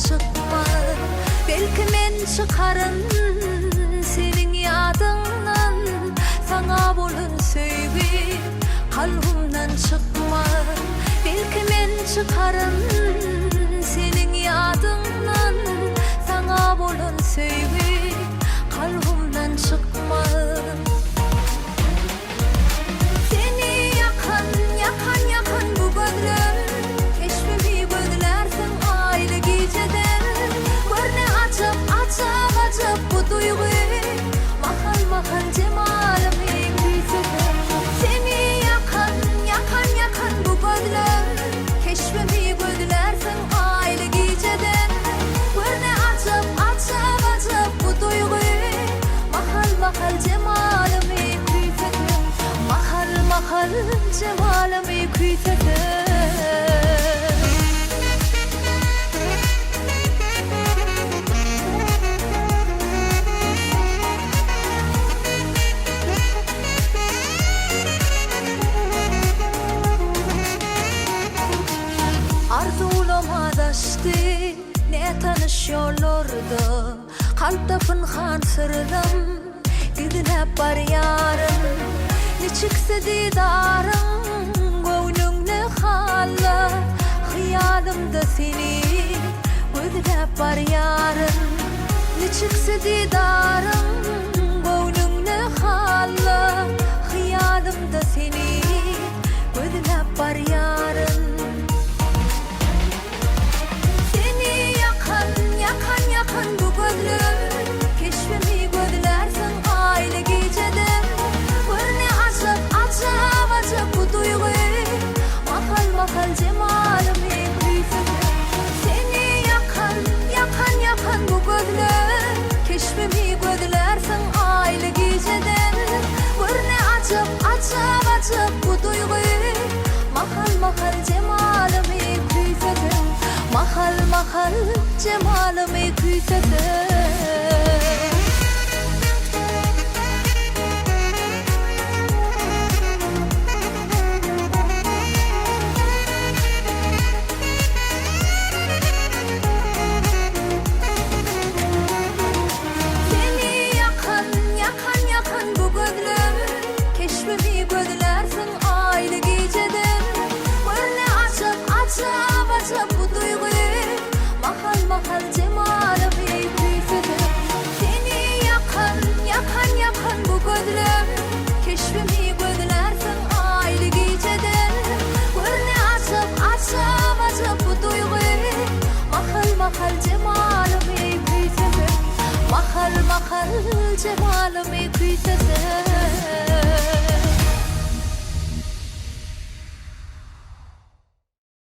çıkma. Belki men çıkarın senin yadından, sana bolun söýgü kalbimden çıkma. Belki men çıkarın senin yadından, sana bolun söýgü kalbimden çıkma. Seni yakan bu gözler, keşfimi gözlersin ayrı geceden. Görne acap bu duygu, mahal cemalimi küyseden. Seni yakan bu gözler, keşfimi gözlersin ayrı geceden. Görne acap bu duygu, mahal cemalimi küyseden. Mahal cemalimi küyseden. Arzulama daştı ne tanış yollarda, kalpta fınhan sırdım gidinep bar yarım. Ne çıksa didarım gönlümle halla, hıyalımda seni gidinep bar yarım. Ne çıksa didarım gönlümle halla, hıyalımda seni gidinep bar yarım. Yakan bu gözler, keşfimi gözlersin ayrı geceden. Görne acap bu duygu, mahal cemalimi küyseden. Seni yakan bu gözler, keşfimi gözlersin ayrı geceden. Görne acap bu duygu, mahal cemalimi küyseden. Mahal cemalimi küyseden. Seni yakan bu gözler, keşfimi gözlersin ayrı geceden. Görne acap bu duygu, mahal cemalimi küyseden. Seni yakan bu gözler, keşfimi gözlersin ayrı geceden. Görne acap bu duygu, mahal cemalimi küyseden. Mahal cemalimi küyseden.